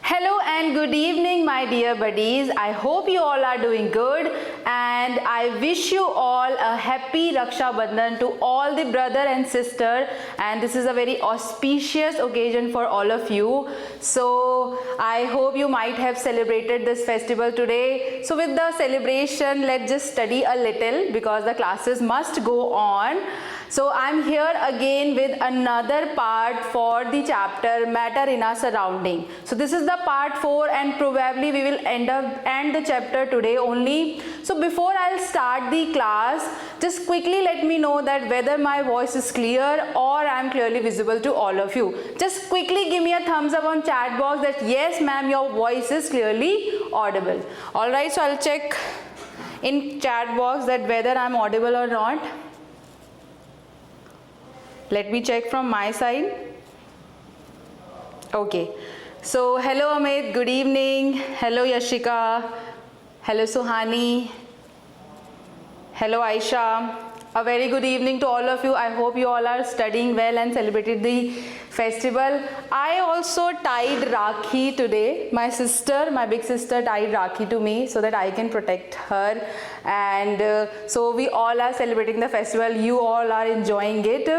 Hello and good evening, my dear buddies. I hope you all are doing good, and I wish you all a happy Raksha Bandhan to all the brother and sister. And this is a very auspicious occasion for all of you. So I hope you might have celebrated this festival today. So with the celebration, let's just study a little because the classes must go on. So I'm here again with another part for the chapter Matter in Our Surrounding. So this is the part 4, and probably we will end the chapter today only. So before I'll start the class, just quickly let me know that whether my voice is clear or I'm clearly visible to all of you. Just quickly give me a thumbs up on chat box that yes ma'am, your voice is clearly audible. Alright, so I'll check in chat box that whether I'm audible or not. Let me check from my side. Okay. So, hello Amit, good evening. Hello Yashika. Hello Suhani. Hello Aisha. A very good evening to all of you. I hope you all are studying well and celebrated the festival. I also tied Rakhi today. My sister, my big sister tied Rakhi to me so that I can protect her. And so we all are celebrating the festival. You all are enjoying it.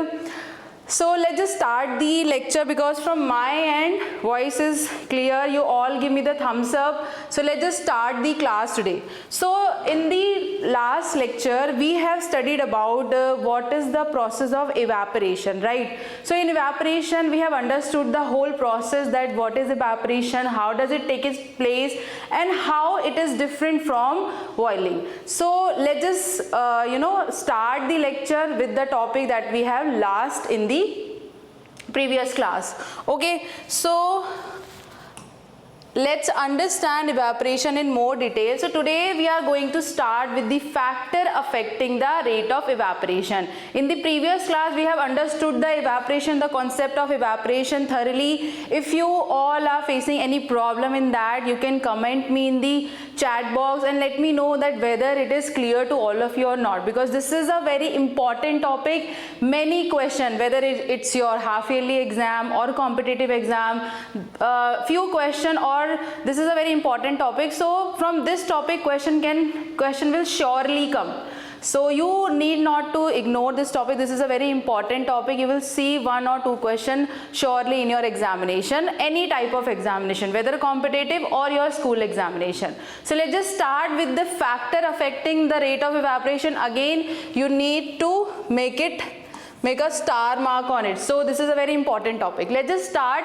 So let's just start the lecture because from my end voice is clear. You all give me the thumbs up. So let's just start the class today. So in the last lecture we have studied about what is the process of evaporation, right? So in evaporation we have understood the whole process, that what is evaporation, how does it take its place, and how it is different from boiling. So let's just start the lecture with the topic that we have last in the previous class. Okay, so let's understand evaporation in more detail. So today we are going to start with the factor affecting the rate of evaporation. In the previous class we have understood the evaporation, the concept of evaporation thoroughly. If you all are facing any problem in that, you can comment me in the chat box and let me know that whether it is clear to all of you or not, because this is a very important topic. Many questions, whether it's your half yearly exam or competitive exam, few question, or this is a very important topic. So from this topic question will surely come. So you need not to ignore this topic. This is a very important topic. You will see 1 or 2 questions surely in your examination, any type of examination, whether competitive or your school examination. So let's just start with the factor affecting the rate of evaporation. Again, you need to make a star mark on it. So this is a very important topic. Let's just start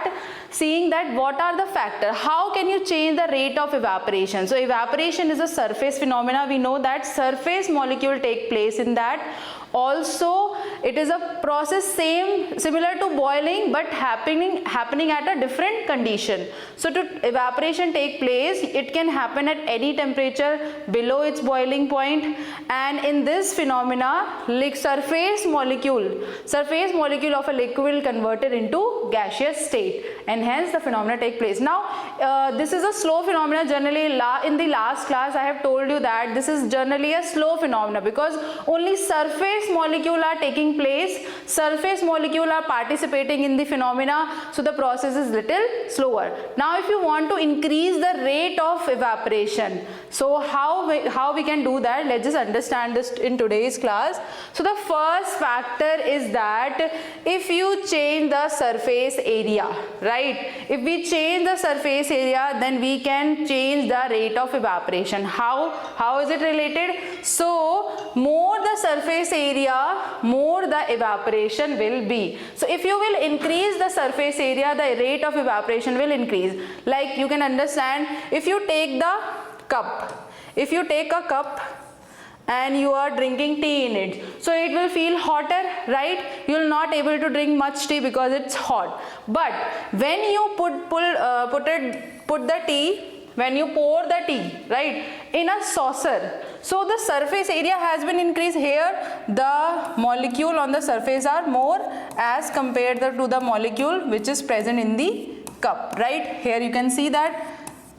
seeing that what are the factors. How can you change the rate of evaporation? So evaporation is a surface phenomena. We know that surface molecule take place in that. Also it is a process similar to boiling but happening at a different condition. So to evaporation take place, it can happen at any temperature below its boiling point, and in this phenomena like surface molecule of a liquid will convert it into gaseous state, and hence the phenomena take place. Now this is a slow phenomena. Generally in the last class I have told you that this is generally a slow phenomena because only surface molecule are taking place, surface molecule are participating in the phenomena, so the process is little slower. Now if you want to increase the rate of evaporation, so how we can do that, let's just understand this in today's class. So the first factor is that if you change the surface area, right? If we change the surface area, then we can change the rate of evaporation. How is it related? So more the surface area, more the evaporation will be. So if you will increase the surface area, the rate of evaporation will increase. Like you can understand, if you take a cup and you are drinking tea in it, so it will feel hotter, right? You will not able to drink much tea because it's hot. But when you when you pour the tea, right, in a saucer, so the surface area has been increased. Here the molecule on the surface are more as compared to the molecule which is present in the cup, right? Here you can see that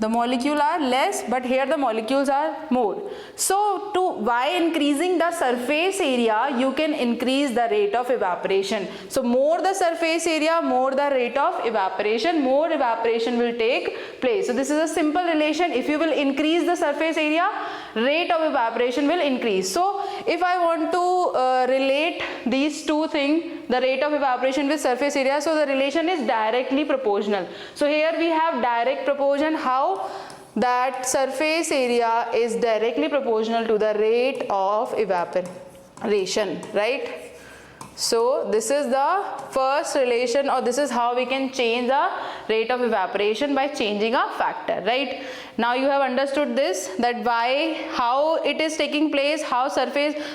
the molecule are less, but here the molecules are more. So by increasing the surface area, you can increase the rate of evaporation. So more the surface area, more the rate of evaporation, more evaporation will take place. So this is a simple relation. If you will increase the surface area, rate of evaporation will increase. So if I want to relate these two things, the rate of evaporation with surface area, so the relation is directly proportional. So here we have direct proportion. How? That surface area is directly proportional to the rate of evaporation, right? So this is the first relation, or this is how we can change the rate of evaporation by changing a factor, right? Now you have understood this, that how it is taking place, how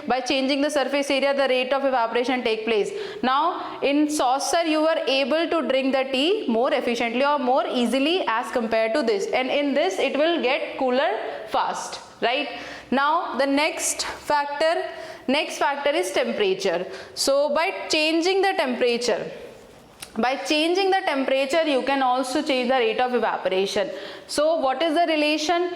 by changing the surface area, the rate of evaporation take place. Now in saucer you were able to drink the tea more efficiently or more easily as compared to this, and in this it will get cooler fast, right? Now the next factor is temperature. So by changing the temperature, you can also change the rate of evaporation. So what is the relation?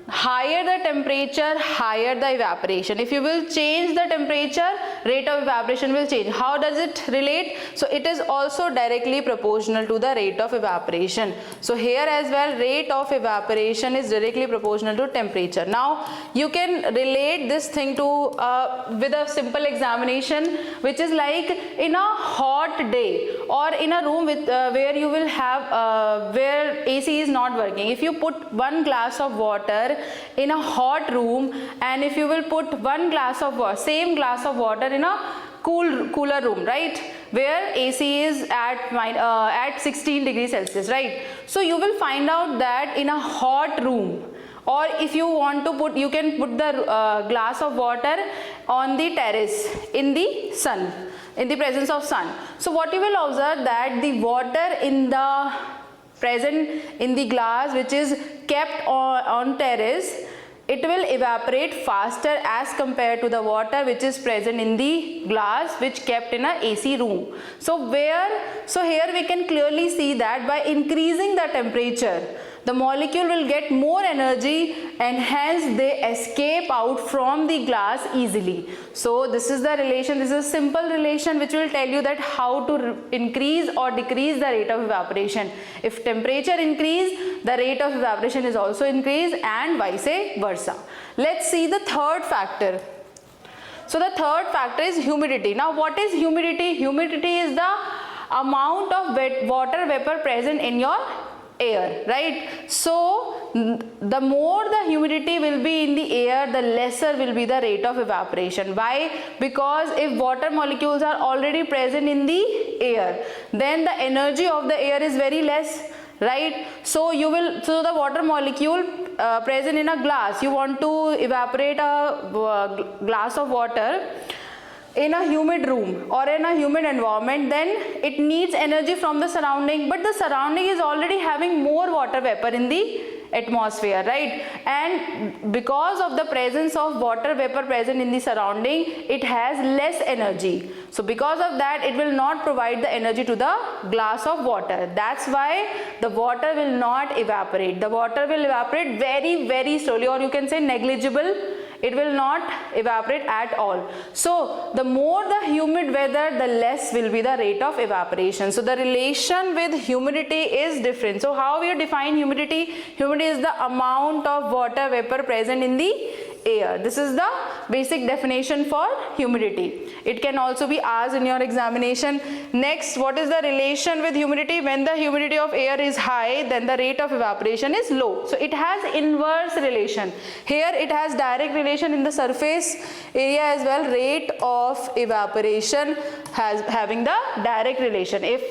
Higher the temperature, higher the evaporation. If you will change the temperature, rate of evaporation will change. How does it relate? So it is also directly proportional to the rate of evaporation. So here as well, rate of evaporation is directly proportional to temperature. Now you can relate this thing to with a simple examination, which is like in a hot day or in a room with where you will have where AC is not working. If you put one glass of water in a hot room, and if you will put one glass of water, same glass of water in a cooler room, right, where AC is at 16 degrees Celsius, right? So you will find out that in a hot room, or if you want to put, you can put the glass of water on the terrace in the sun, in the presence of sun. So what you will observe, that the water in the present in the glass which is kept on terrace, it will evaporate faster as compared to the water which is present in the glass which kept in a AC room. So here we can clearly see that by increasing the temperature, the molecule will get more energy, and hence they escape out from the glass easily. So this is the relation. This is a simple relation which will tell you that how to increase or decrease the rate of evaporation. If temperature increase, the rate of evaporation is also increased, and vice versa. Let's see the third factor. So the third factor is humidity. Now what is humidity? Humidity is the amount of water vapor present in your air, right? So the more the humidity will be in the air, the lesser will be the rate of evaporation. Why? Because if water molecules are already present in the air, then the energy of the air is very less, right? So the water molecule present in a glass, you want to evaporate a glass of water in a humid room or in a humid environment, then it needs energy from the surrounding, but the surrounding is already having more water vapor in the atmosphere, right? And because of the presence of water vapor present in the surrounding, it has less energy. So because of that, it will not provide the energy to the glass of water. That's why the water will not evaporate. The water will evaporate very, very slowly, or you can say negligible. It will not evaporate at all. So the more the humid weather, the less will be the rate of evaporation. So the relation with humidity is different. So how we define humidity? Humidity is the amount of water vapor present in the air. This is the basic definition for humidity. It can also be asked in your examination. Next, what is the relation with humidity? When the humidity of air is high, then the rate of evaporation is low. So it has inverse relation. Here it has direct relation in the surface area as well. Rate of evaporation having the direct relation. If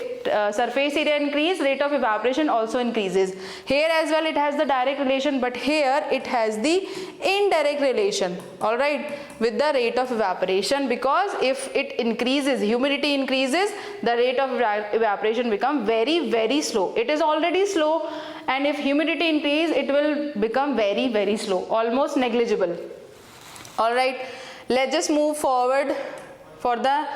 surface area increase, rate of evaporation also increases. Here as well it has the direct relation, but here it has the indirect relation, all right, with the rate of evaporation, because if it increases, humidity increases, the rate of evaporation become very, very slow. It is already slow, and if humidity increase, it will become very, very slow, almost negligible. All right, let's just move forward for the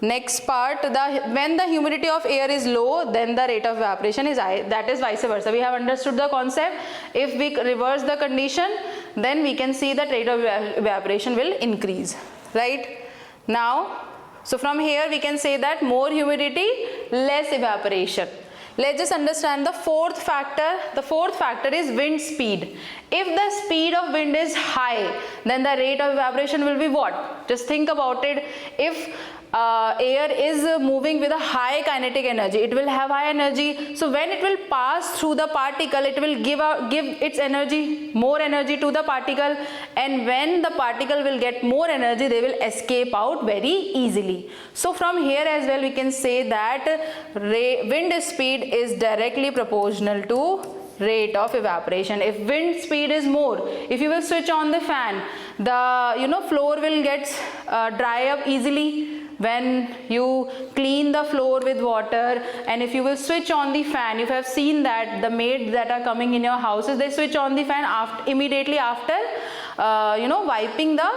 Next part, when the humidity of air is low, then the rate of evaporation is high. That is vice versa. We have understood the concept. If we reverse the condition, then we can see that rate of evaporation will increase, right? Now, so from here we can say that more humidity, less evaporation. Let's just understand the fourth factor. The fourth factor is wind speed. If the speed of wind is high, then the rate of evaporation will be what? Just think about it. If air is moving with a high kinetic energy, it will have high energy. So when it will pass through the particle, it will give its energy, more energy to the particle, and when the particle will get more energy, they will escape out very easily. So from here as well we can say that wind speed is directly proportional to rate of evaporation. If wind speed is more, if you will switch on the fan, the floor will get dry up easily. When you clean the floor with water, and if you will switch on the fan, you have seen that the maids that are coming in your houses, they switch on the fan immediately after wiping the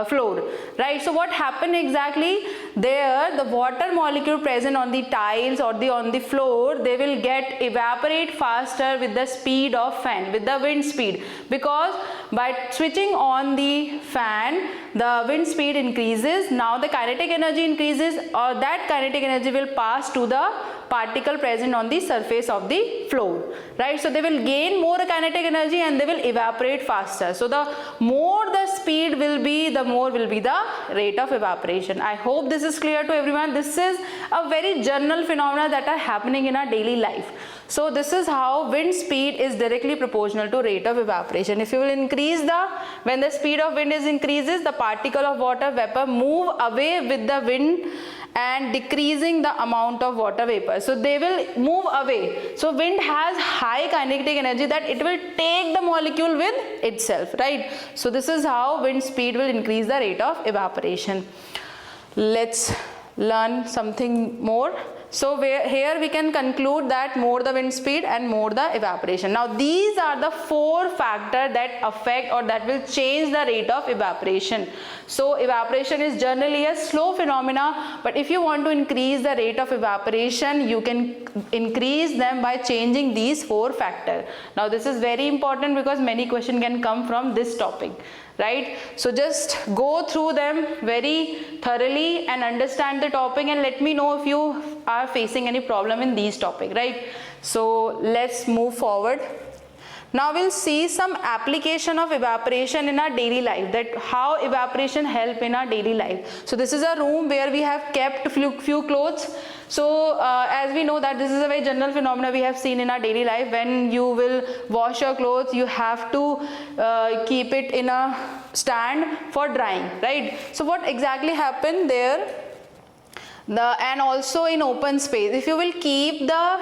floor, right? So what happened exactly there, the water molecule present on the tiles or on the floor, they will evaporate faster with the speed of fan, with the wind speed, because by switching on the fan, the wind speed increases. Now the kinetic energy increases, or that kinetic energy will pass to the particle present on the surface of the floor, right? So they will gain more kinetic energy and they will evaporate faster. So the more the speed will be, the more will be the rate of evaporation. I hope this is clear to everyone. This is a very general phenomena that are happening in our daily life. So this is how wind speed is directly proportional to rate of evaporation. If you will increase when the speed of wind increases, the particle of water vapor move away with the wind and decreasing the amount of water vapor. So they will move away. So wind has high kinetic energy that it will take the molecule with itself, right? So this is how wind speed will increase the rate of evaporation. Let's learn something more. So here we can conclude that more the wind speed and more the evaporation. Now these are the four factors that affect or that will change the rate of evaporation. So evaporation is generally a slow phenomena, but if you want to increase the rate of evaporation, you can increase them by changing these four factors. Now this is very important because many questions can come from this topic, right? So just go through them very thoroughly and understand the topic, and let me know if you are facing any problem in these topics, right? So let's move forward. Now we'll see some application of evaporation in our daily life, that how evaporation help in our daily life. So this is a room where we have kept few clothes. So as we know that this is a very general phenomena we have seen in our daily life. When you will wash your clothes, you have to keep it in a stand for drying, right? So what exactly happened there? And also in open space, if you will keep the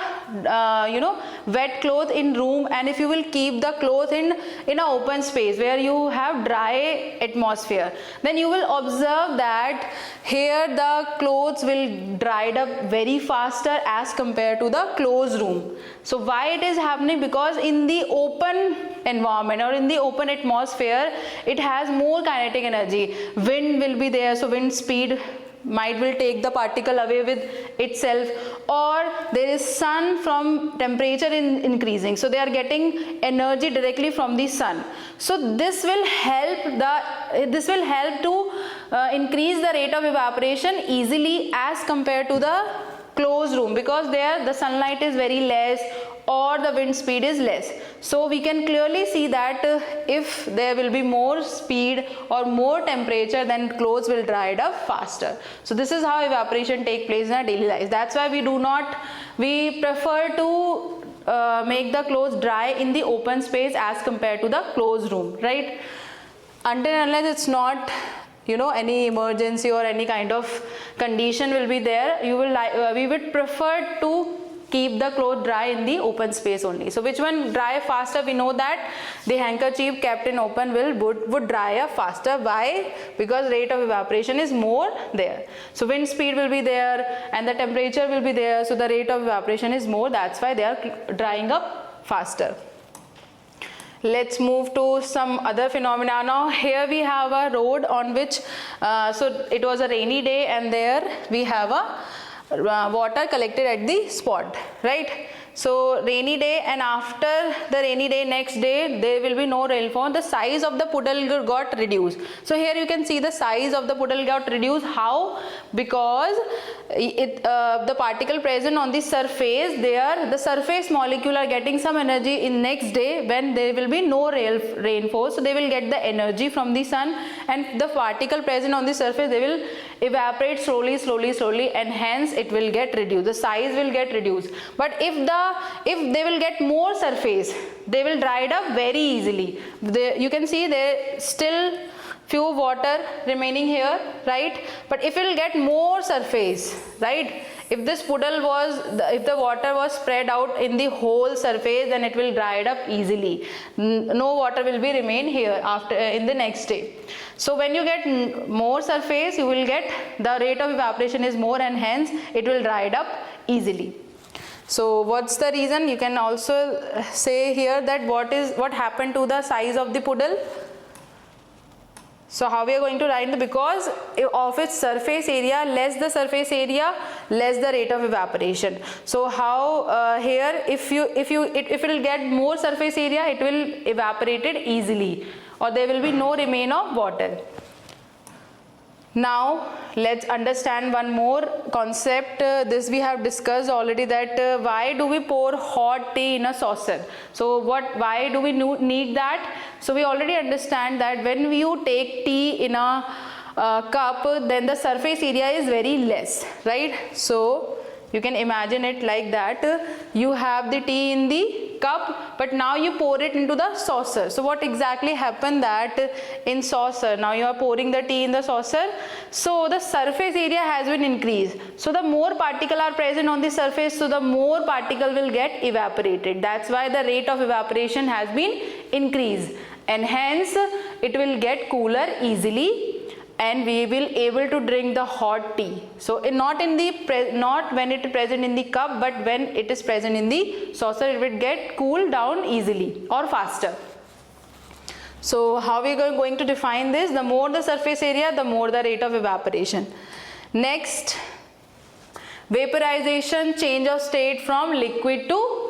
wet cloth in room, and if you will keep the cloth in an open space where you have dry atmosphere, then you will observe that here the clothes will dried up very faster as compared to the closed room. So why it is happening? Because in the open environment or in the open atmosphere, it has more kinetic energy. Wind will be there, so wind speed will take the particle away with itself, or there is sun from temperature increasing, so they are getting energy directly from the sun. So this will help to increase the rate of evaporation easily as compared to the closed room, because there the sunlight is very less or the wind speed is less. So we can clearly see that if there will be more speed or more temperature, then clothes will dry up faster. So this is how evaporation take place in our daily life. That's why we prefer to make the clothes dry in the open space as compared to the closed room, right? Until and unless it's not any emergency or any kind of condition will be there, we would prefer to keep the cloth dry in the open space only. So which one dry faster? We know that the handkerchief kept in open would dry up faster. Why? Because rate of evaporation is more there. So wind speed will be there and the temperature will be there, so the rate of evaporation is more. That's why they are drying up faster. Let's move to some other phenomena now. Here we have a road on which, so it was a rainy day and there we have a water collected at the spot, right? So rainy day, and after the rainy day, next day there will be no rainfall. The size of the puddle got reduced. So here you can see the size of the puddle got reduced. How? Because the particle present on the surface, the surface molecule are getting some energy in next day when there will be no rainfall. So they will get the energy from the sun, and the particle present on the surface, they will evaporate slowly, and hence it will get reduced. The size will get reduced. But if they will get more surface, they will dry it up very easily. You can see there still few water remaining here, right? But if it will get more surface, right? If this puddle was, if the water was spread out in the whole surface, then it will dry it up easily. No water will be remain here after in the next day. So when you get more surface, you will get the rate of evaporation is more, and hence it will dry it up easily. So what's the reason? You can also say here that what happened to the size of the puddle. So how we are going to write because of its surface area, less the surface area, less the rate of evaporation. So how here if it will get more surface area, it will evaporate it easily, or there will be no remain of water. Now let's understand one more concept. This we have discussed already, that why do we pour hot tea in a saucer? So why do we need that? So we already understand that when you take tea in a cup, then the surface area is very less, right? So you can imagine it like that. You have the tea in the cup, but now you pour it into the saucer. So what exactly happened that in saucer, now you are pouring the tea in the saucer, so the surface area has been increased. So the more particle are present on the surface, so the more particle will get evaporated. That's why the rate of evaporation has been increased, and hence it will get cooler easily, and we will able to drink the hot tea. So not when it is present in the cup, but when it is present in the saucer, it will get cooled down easily or faster. So how we are going to define this? The more the surface area, the more the rate of evaporation. Next, vaporization, change of state from liquid to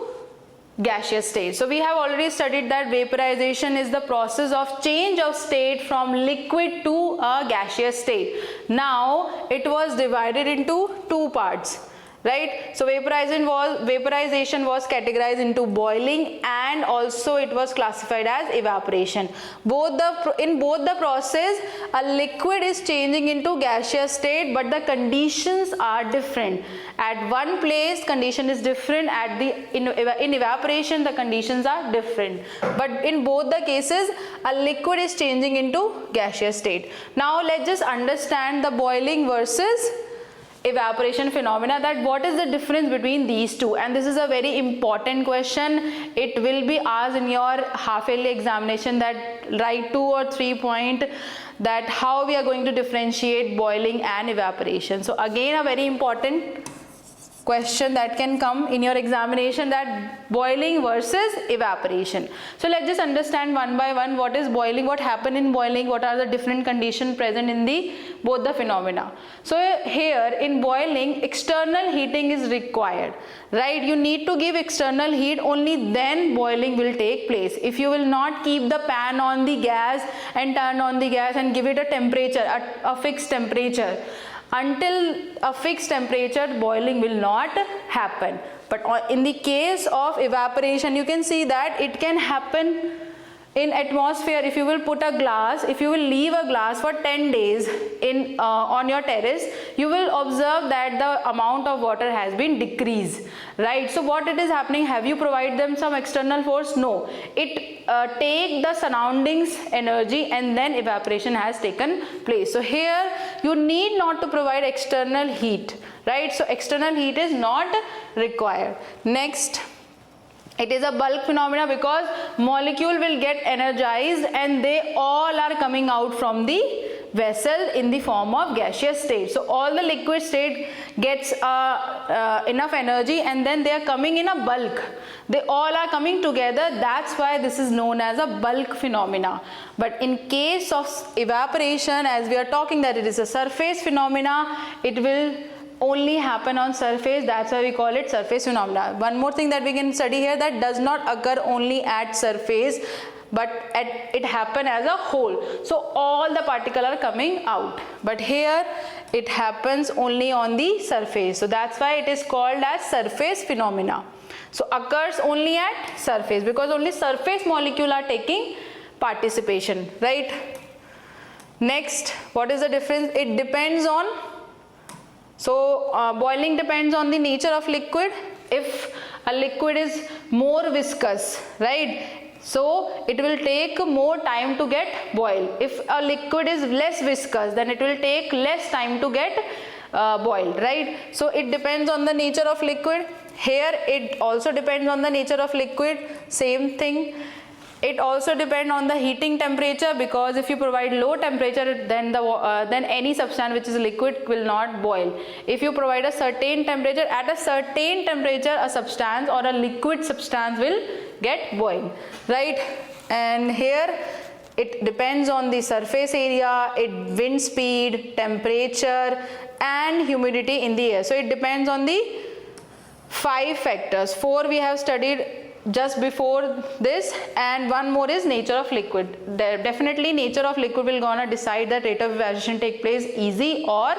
gaseous state. So we have already studied that vaporization is the process of change of state from liquid to a gaseous state. Now it was divided into two parts, right? So vaporization was categorized into boiling, and also it was classified as evaporation. In both the process, a liquid is changing into gaseous state, but the conditions are different. At one place condition is different, in evaporation the conditions are different, but in both the cases a liquid is changing into gaseous state. Now let's just understand the boiling versus evaporation phenomena, that what is the difference between these two. And this is a very important question. It will be asked in your half yearly examination, that write 2 or 3 points that how we are going to differentiate boiling and evaporation. So again, a very important question that can come in your examination, that boiling versus evaporation. So let's just understand one by one what is boiling, what happened in boiling, what are the different conditions present in both the phenomena. So here in boiling, external heating is required, right? You need to give external heat, only then boiling will take place. If you will not keep the pan on the gas and turn on the gas and give it a temperature, a fixed temperature, until a fixed temperature, boiling will not happen. But in the case of evaporation, you can see that it can happen in atmosphere. If you will put a glass, if you will leave a glass for 10 days on your terrace, you will observe that the amount of water has been decreased, right? So what it is happening, have you provided them some external force? No, it take the surroundings energy, and then evaporation has taken place. So here you need not to provide external heat, right? So external heat is not required. Next, it is a bulk phenomena, because molecule will get energized and they all are coming out from the vessel in the form of gaseous state. So all the liquid state gets enough energy and then they are coming in a bulk. They all are coming together. That's why this is known as a bulk phenomena. But in case of evaporation, as we are talking that it is a surface phenomena, it will only happen on surface. That's why we call it surface phenomena. One more thing that we can study here, that does not occur only at surface, but it happen as a whole. So all the particles are coming out, but here it happens only on the surface. So that's why it is called as surface phenomena. So occurs only at surface because only surface molecule are taking participation, right? Next, what is the difference? It depends on, so boiling depends on the nature of liquid. If a liquid is more viscous, right, so it will take more time to get boiled. If a liquid is less viscous, then it will take less time to get boiled, right? So it depends on the nature of liquid. Here it also depends on the nature of liquid, same thing. It also depends on the heating temperature, because if you provide low temperature, then any substance which is liquid will not boil. If you provide a certain temperature, at a certain temperature a substance or a liquid substance will get boiled, right? And here it depends on the surface area, wind speed, temperature and humidity in the air. So it depends on the 5 factors. 4 we have studied just before this, and one more is nature of liquid. Definitely nature of liquid will gonna decide the rate of evaporation take place easy or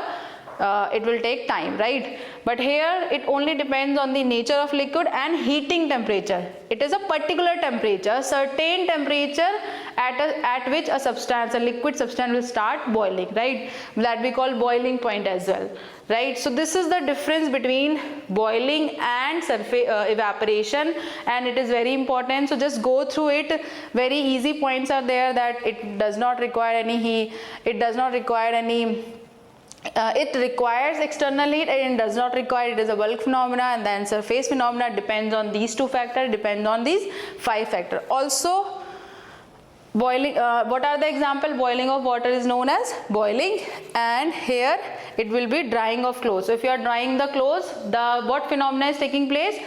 it will take time, right? But here it only depends on the nature of liquid and heating temperature. It is a particular temperature, certain temperature at which a substance, a liquid substance will start boiling, right? That we call boiling point as well, right? So this is the difference between boiling and surface evaporation, and it is very important. So just go through it. Very easy points are there, that it does not require any heat, it does not require any it requires external heat and it does not require. It is a bulk phenomena, and then surface phenomena depends on these 2 factors, depends on these 5 factors. Also boiling, what are the example? Boiling of water is known as boiling, and here it will be drying of clothes. So if you are drying the clothes, what phenomena is taking place?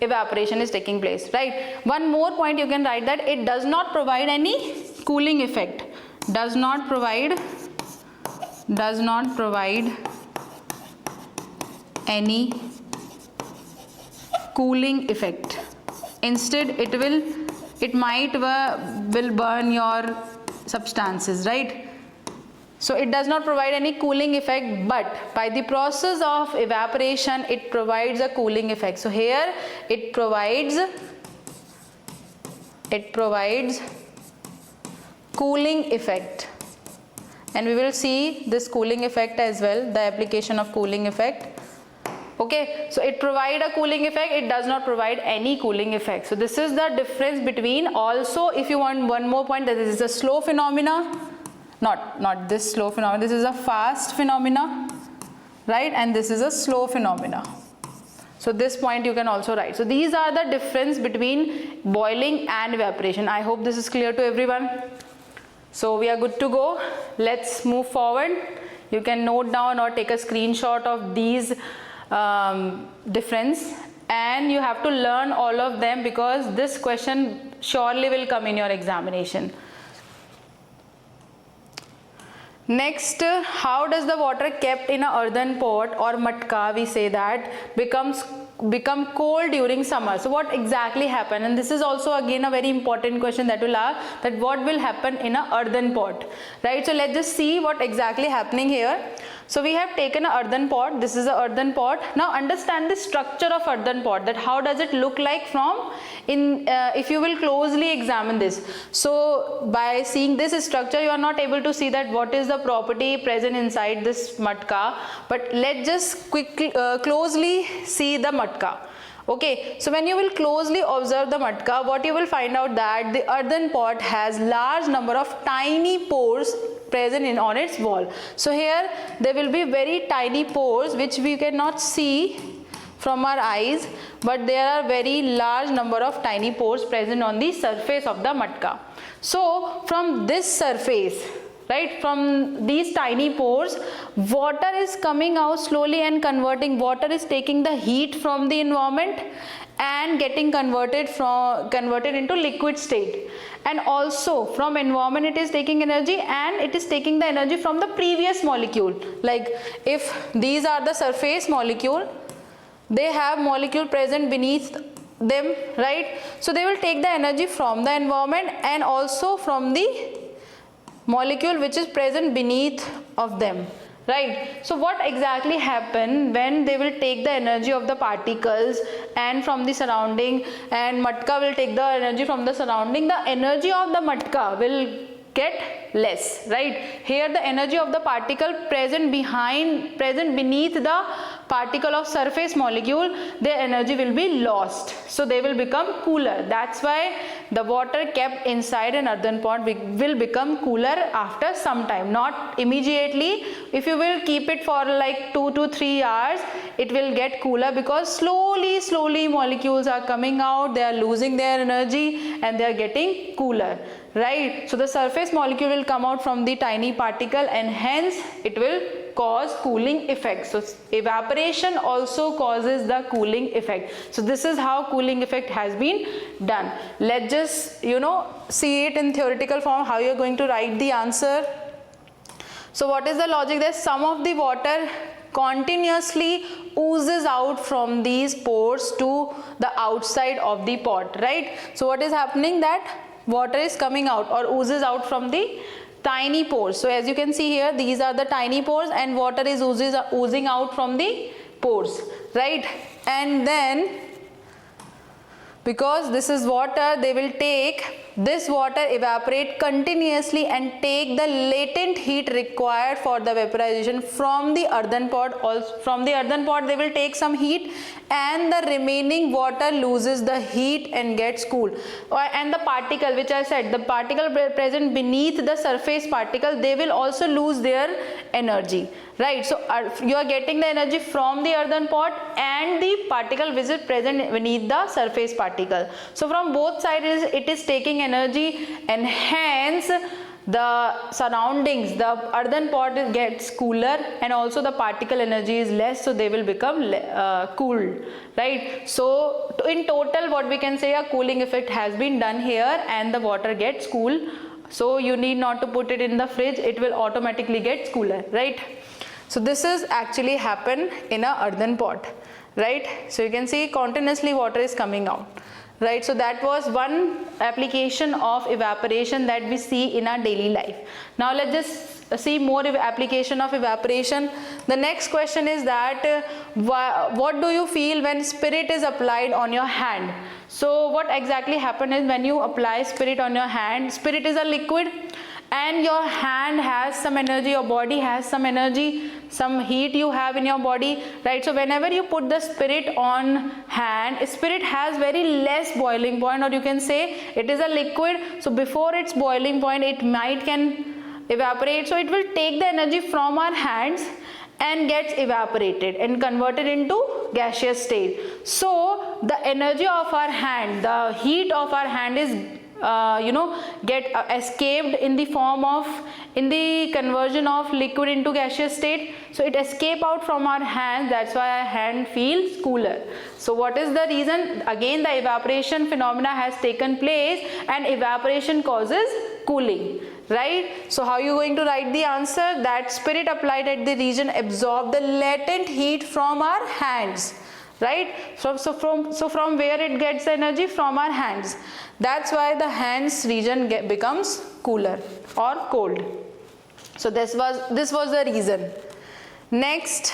Evaporation is taking place, right? One more point you can write, that it does not provide any cooling effect. Does not provide any cooling effect. Instead it might will burn your substances, right? So it does not provide any cooling effect, but by the process of evaporation it provides a cooling effect. So here it provides cooling effect, and we will see this cooling effect as well, the application of cooling effect. Okay, so it provides a cooling effect, it does not provide any cooling effect. So this is the difference between. Also, if you want one more point, that this is a slow phenomena, not this slow phenomena, this is a fast phenomena, right? And this is a slow phenomena. So this point you can also write. So these are the difference between boiling and evaporation. I hope this is clear to everyone. So we are good to go. Let's move forward. You can note down or take a screenshot of these difference, and you have to learn all of them, because this question surely will come in your examination. Next, how does the water kept in a earthen pot or matka, we say that, become cold during summer? So what exactly happened? And this is also again a very important question that will ask, that what will happen in a earthen pot, right? So let's just see what exactly happening here. So we have taken an earthen pot. This is an earthen pot. Now understand the structure of earthen pot, that how does it look like from if you will closely examine this. So by seeing this structure, you are not able to see that what is the property present inside this matka, but let's just quickly closely see the matka. Okay, so when you will closely observe the matka, what you will find out that the earthen pot has large number of tiny pores present on its wall. So here there will be very tiny pores which we cannot see from our eyes, but there are very large number of tiny pores present on the surface of the matka. So from this surface, right? From these tiny pores, water is coming out slowly and converting. Water is taking the heat from the environment and getting converted into liquid state. And also from environment it is taking energy, and it is taking the energy from the previous molecule. Like if these are the surface molecule, they have molecule present beneath them, right? So they will take the energy from the environment and also from the molecule which is present beneath of them, right? So what exactly happen when they will take the energy of the particles and from the surrounding, and matka will take the energy from the surrounding, the energy of the matka will get less, right? Here the energy of the particle present beneath the particle of surface molecule, their energy will be lost, so they will become cooler. That's why the water kept inside an earthen pot will become cooler after some time, not immediately. If you will keep it for like 2 to 3 hours, it will get cooler, because slowly molecules are coming out, they are losing their energy and they are getting cooler, right? So the surface molecule will come out from the tiny particle, and hence it will cause cooling effect. So evaporation also causes the cooling effect. So this is how cooling effect has been done. Let's just see it in theoretical form, how you are going to write the answer. So what is the logic there? Some of the water continuously oozes out from these pores to the outside of the pot, right? So what is happening, that water is coming out or oozes out from the tiny pores. So as you can see here, these are the tiny pores and water is oozing out from the pores, right? And then because this is water, they will take this water, evaporate continuously and take the latent heat required for the vaporization from the earthen pot. Also from the earthen pot they will take some heat, and the remaining water loses the heat and gets cool. And the particle, which I said, the particle present beneath the surface particle, they will also lose their energy, right? So you are getting the energy from the earthen pot and the particle which is present beneath the surface particle. So from both sides it is taking energy, and hence the surroundings, the earthen pot gets cooler, and also the particle energy is less, so they will become cooled, right? So in total what we can say, a cooling effect has been done here, and the water gets cool. So you need not to put it in the fridge, it will automatically get cooler, right? So this is actually happen in a earthen pot, right? So you can see continuously water is coming out, right? So that was one application of evaporation that we see in our daily life. Now let's just see more application of evaporation. The next question is that what do you feel when spirit is applied on your hand? So what exactly happens is, when you apply spirit on your hand, spirit is a liquid and your hand has some energy, your body has some energy, some heat you have in your body, right? So whenever you put the spirit on hand, spirit has very less boiling point, or you can say it is a liquid, so before its boiling point it can evaporate. So it will take the energy from our hands and gets evaporated and converted into gaseous state. So the energy of our hand, the heat of our hand is get escaped in the form of, in the conversion of liquid into gaseous state. So it escape out from our hands, that's why our hand feels cooler. So what is the reason? Again, the evaporation phenomena has taken place, and evaporation causes cooling, right? So how are you going to write the answer? That spirit applied at the region absorb the latent heat from our hands, right? So from where it gets energy? From our hands. That's why the hands region becomes cooler or cold. So this was the reason. Next,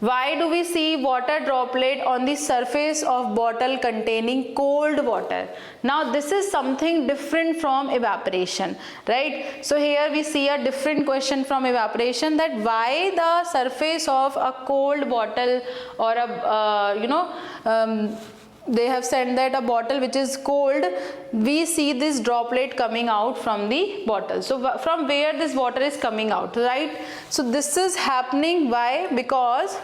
why do we see water droplet on the surface of bottle containing cold water? Now this is something different from evaporation, right? So here we see a different question from evaporation, that why the surface of a cold bottle or a they have said that a bottle which is cold, we see this droplet coming out from the bottle. So from where this water is coming out, right? So this is happening, why? Because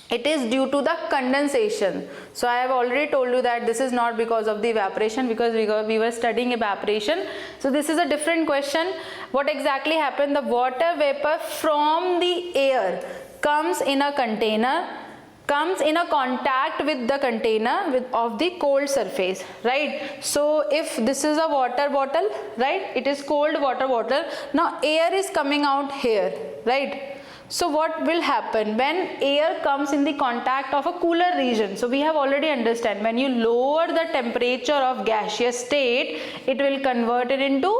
it is due to the condensation. So I have already told you that this is not because of the evaporation, because we were studying evaporation. So this is a different question. What exactly happened? The water vapor from the air comes in a container, comes in a contact with the container of the cold surface, right? So if this is a water bottle, right, it is cold water bottle. Now air is coming out here, right? So what will happen when air comes in the contact of a cooler region? So we have already understand, when you lower the temperature of gaseous state, it will convert it into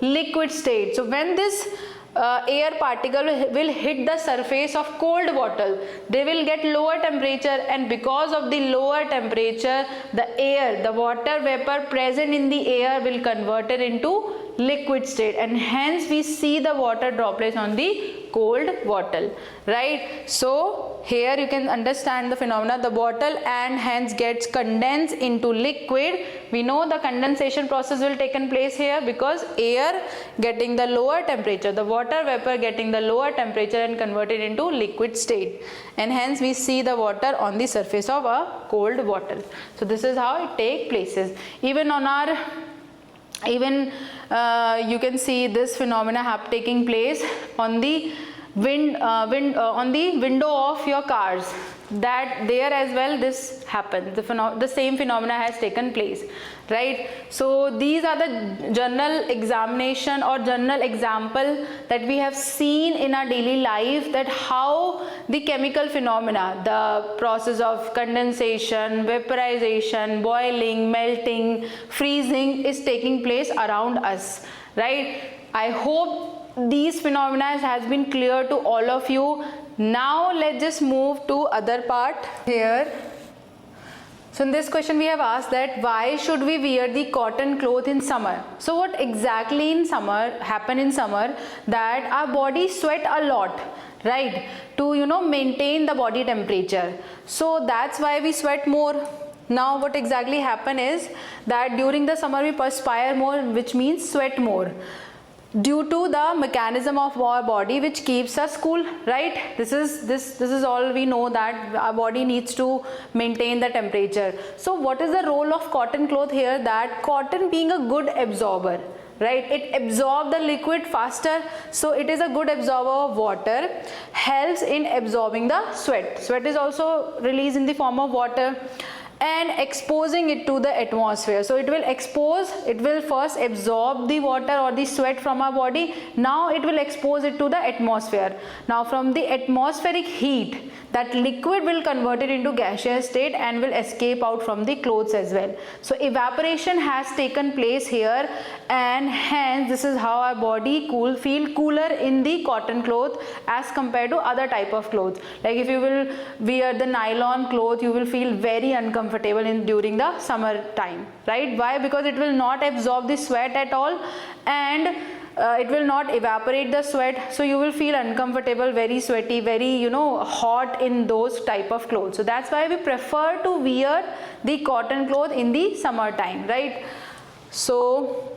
liquid state. So when this air particle will hit the surface of cold bottle, they will get lower temperature, and because of the lower temperature, the air, the water vapor present in the air will convert it into liquid state, and hence we see the water droplets on the cold bottle, right? So here you can understand the phenomena. The bottle and hence gets condensed into liquid. We know the condensation process will take place here because air getting the lower temperature, the water vapor getting the lower temperature and converted into liquid state, and hence we see the water on the surface of a cold bottle. So this is how it takes places. Even on our you can see this phenomena taking place on the on the window of your cars, that there as well this happens, the same phenomena has taken place, right? So these are the general examination or general example that we have seen in our daily life, that how the chemical phenomena, the process of condensation, vaporization, boiling, melting, freezing is taking place around us, right? I hope these phenomena has been clear to all of you. Now let's just move to other part here. So in this question we have asked that why should we wear the cotton cloth in summer? So what exactly in summer happen in summer, that our body sweat a lot, right, to maintain the body temperature. So that's why we sweat more. Now what exactly happen is that during the summer we perspire more, which means sweat more, due to the mechanism of our body which keeps us cool, right? This is all we know, that our body needs to maintain the temperature. So what is the role of cotton cloth here? That cotton being a good absorber, right, it absorbs the liquid faster, so it is a good absorber of water, helps in absorbing the sweat. Sweat is also released in the form of water, and exposing it to the atmosphere. So it will first absorb the water or the sweat from our body. Now it will expose it to the atmosphere. Now from the atmospheric heat, that liquid will convert it into gaseous state and will escape out from the clothes as well. So evaporation has taken place here, and hence this is how our body feel cooler in the cotton cloth as compared to other type of clothes. Like if you will wear the nylon cloth, you will feel very uncomfortable during the summer time, right? Why? Because it will not absorb the sweat at all, and it will not evaporate the sweat, so you will feel uncomfortable, very sweaty, very hot in those type of clothes. So that's why we prefer to wear the cotton cloth in the summer time, right? So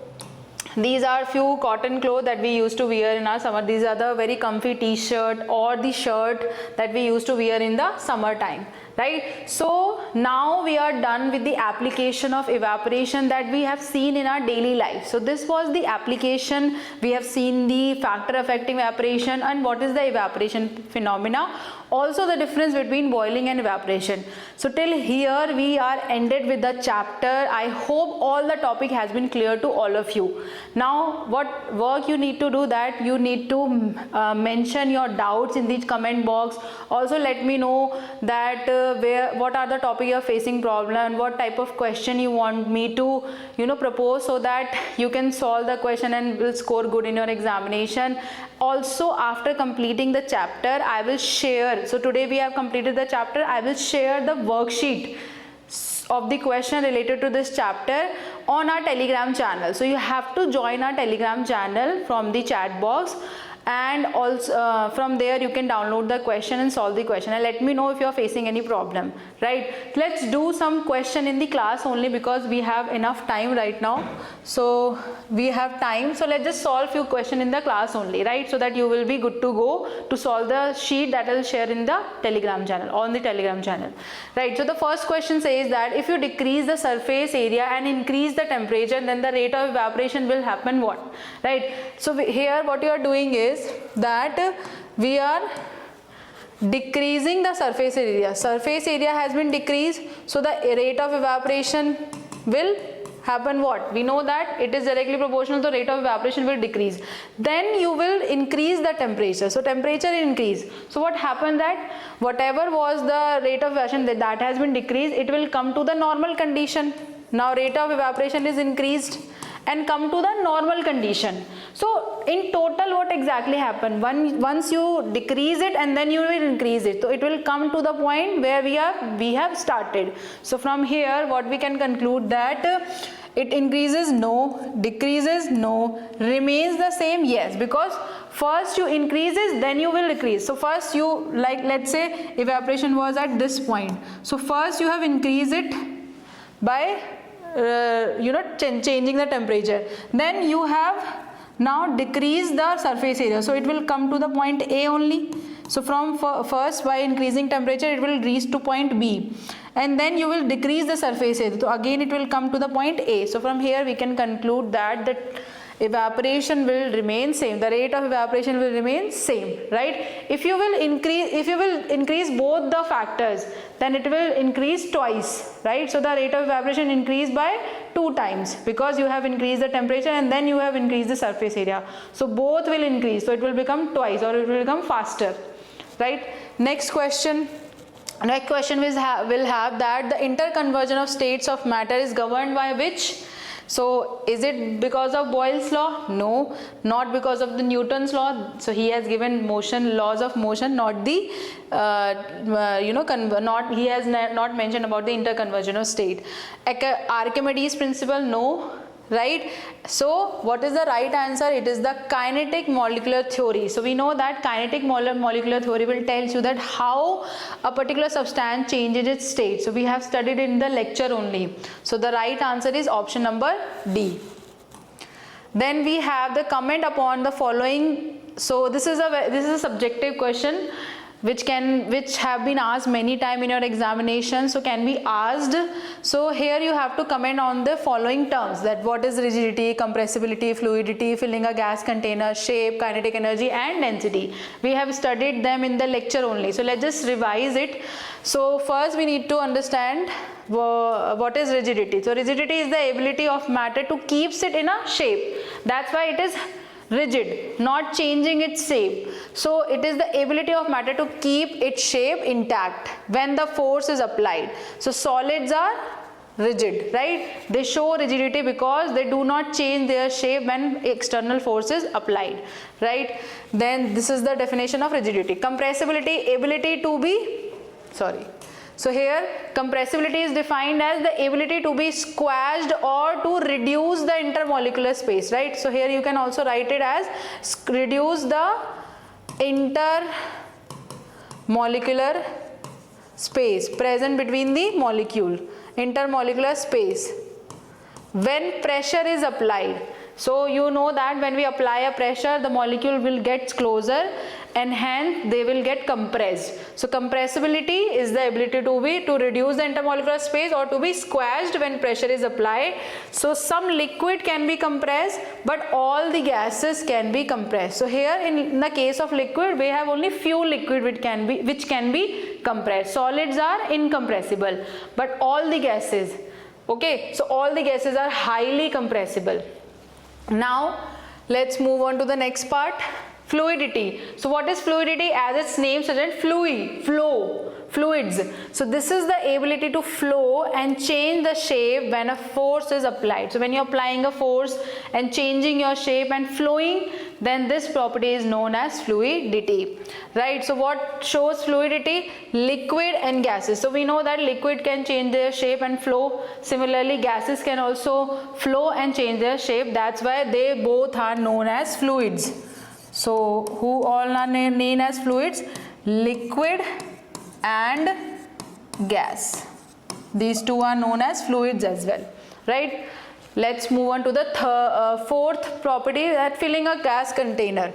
these are few cotton clothes that we used to wear in our summer. These are the very comfy t-shirt or the shirt that we used to wear in the summer time, right? So now we are done with the application of evaporation that we have seen in our daily life. So this was the application. We have seen the factor affecting evaporation and what is the evaporation phenomena, also the difference between boiling and evaporation. So till here we are ended with the chapter. I hope all the topic has been clear to all of you. Now what work you need to do, that you need to mention your doubts in the comment box. Also let me know that what are the topic you are facing problem, what type of question you want me to propose, so that you can solve the question and will score good in your examination. Also after completing the chapter I will share, so today we have completed the chapter, I will share the worksheet of the question related to this chapter on our Telegram channel. So you have to join our Telegram channel from the chat box, and also from there you can download the question and solve the question, and let me know if you are facing any problem, right? right? Let's do some question in the class only because we have enough time right now. So we have time, so let's just solve few question in the class only, right? So that you will be good to go to solve the sheet that I will share in the Telegram channel, on the Telegram channel, right? So the first question says that if you decrease the surface area and increase the temperature, then the rate of evaporation will happen what, right? So here what you are doing is that we are decreasing the surface area. Surface area has been decreased, so the rate of evaporation will happen what? We know that it is directly proportional to rate of evaporation will decrease. Then you will increase the temperature. So temperature increase. So what happened that whatever was the rate of evaporation that has been decreased, it will come to the normal condition. Now rate of evaporation is increased and come to the normal condition. So in total what exactly happened? Once you decrease it and then you will increase it, so it will come to the point where we have started. So from here what we can conclude that it increases, no, decreases, no, remains the same, yes, because first you increases then you will decrease. So first you, like let's say evaporation was at this point, so first you have increased it by changing the temperature, then you have now decrease the surface area, so it will come to the point A only. So from first by increasing temperature it will reach to point B, and then you will decrease the surface area, so again it will come to the point A. So from here we can conclude that the evaporation will remain same, the rate of evaporation will remain same, right? If you will increase both the factors, then it will increase twice, right? So the rate of evaporation increase by 2 times because you have increased the temperature and then you have increased the surface area. So both will increase, so it will become twice or it will become faster, right? Next question will have that the interconversion of states of matter is governed by which? So is it because of Boyle's law? No, not because of the Newton's law. So he has given motion, laws of motion, not the he has not mentioned about the interconversion of state. Archimedes principle? No, right? So what is the right answer? It is the kinetic molecular theory. So we know that kinetic molecular theory will tell you that how a particular substance changes its state. So we have studied in the lecture only. So the right answer is option number D. Then we have the comment upon the following. So this is a subjective question which have been asked many times in your examination, so can be asked. So here you have to comment on the following terms, that what is rigidity, compressibility, fluidity, filling a gas container, shape, kinetic energy and density. We have studied them in the lecture only, so let's just revise it. So first we need to understand what is rigidity. So rigidity is the ability of matter to keep it in a shape. That's why it is rigid, not changing its shape. So it is the ability of matter to keep its shape intact when the force is applied. So solids are rigid, right? They show rigidity because they do not change their shape when external force is applied, right? Then this is the definition of rigidity. Compressibility, ability to be, so here compressibility is defined as the ability to be squashed or to reduce the intermolecular space, right? So here you can also write it as reduce the intermolecular space present between the molecule, intermolecular space when pressure is applied. So you know that when we apply a pressure, the molecule will get closer and hence they will get compressed. So compressibility is the ability to reduce the intermolecular space or to be squashed when pressure is applied. So some liquid can be compressed, but all the gases can be compressed. So here in the case of liquid, we have only few liquid which can be compressed. Solids are incompressible, but all the gases, okay, so all the gases are highly compressible. Now let's move on to the next part, fluidity. So what is fluidity? As its name suggests, fluids. So this is the ability to flow and change the shape when a force is applied. So when you're applying a force and changing your shape and flowing, then this property is known as fluidity, right? So what shows fluidity? Liquid and gases. So we know that liquid can change their shape and flow. Similarly, gases can also flow and change their shape. That's why they both are known as fluids. So who all are named as fluids? Liquid and gas. These two are known as fluids as well, right? Let's move on to the fourth property, that filling a gas container.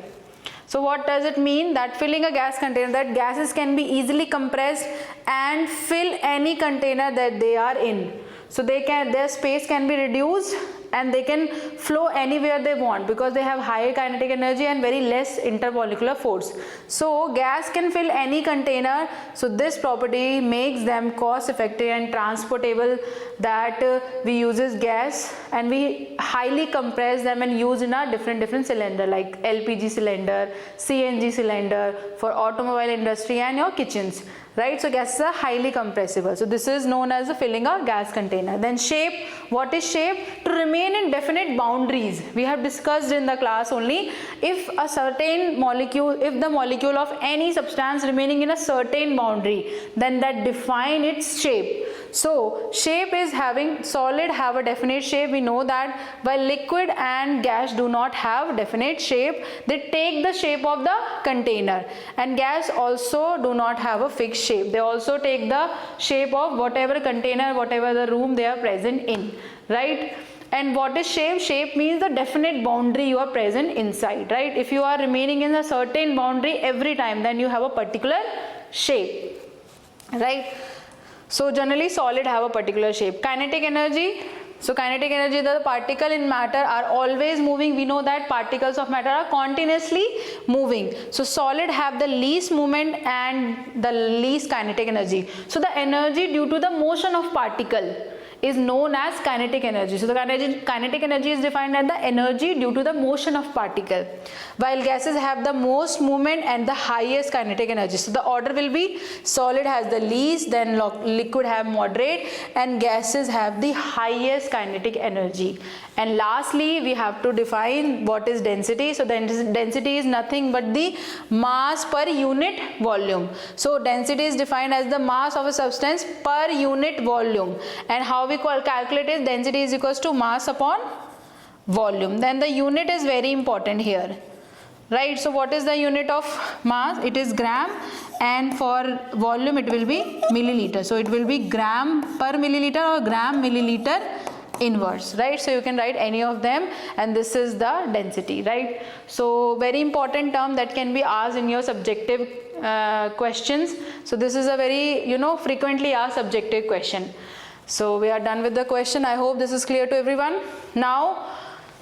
So what does it mean? That filling a gas container, that gases can be easily compressed and fill any container that they are in. So their space can be reduced and they can flow anywhere they want because they have higher kinetic energy and very less intermolecular force. So gas can fill any container. So this property makes them cost effective and transportable, that we uses gas and we highly compress them and use in a different cylinder like LPG cylinder, CNG cylinder for automobile industry and your kitchens. Right, so gases are highly compressible. So this is known as the filling a gas container. Then shape. What is shape? To remain in definite boundaries. We have discussed in the class only, if a certain molecule, if the molecule of any substance remaining in a certain boundary, then that define its shape. So shape is having, solid have a definite shape. We know that, while liquid and gas do not have definite shape. They take the shape of the container, and gas also do not have a fixed shape. They also take the shape of whatever container, whatever the room they are present in, right? And what is shape? Shape means the definite boundary you are present inside, right? If you are remaining in a certain boundary every time, then you have a particular shape, right? So generally solid have a particular shape. Kinetic energy. So kinetic energy, the particle in matter are always moving. We know that particles of matter are continuously moving. So solid have the least movement and the least kinetic energy. So the energy due to the motion of particle is known as kinetic energy. So the kinetic energy is defined as the energy due to the motion of particle, while gases have the most movement and the highest kinetic energy. So the order will be solid has the least, then liquid have moderate, and gases have the highest kinetic energy. And lastly, we have to define what is density. So density is nothing but the mass per unit volume. So density is defined as the mass of a substance per unit volume, and how we calculate is density is equals to mass upon volume. Then the unit is very important here, right? So what is the unit of mass? It is gram, and for volume it will be milliliter. So it will be gram per milliliter or gram milliliter inverse, right? So you can write any of them, and this is the density, right? So very important term that can be asked in your subjective questions. So this is a very frequently asked subjective question. So we are done with the question. I hope this is clear to everyone. Now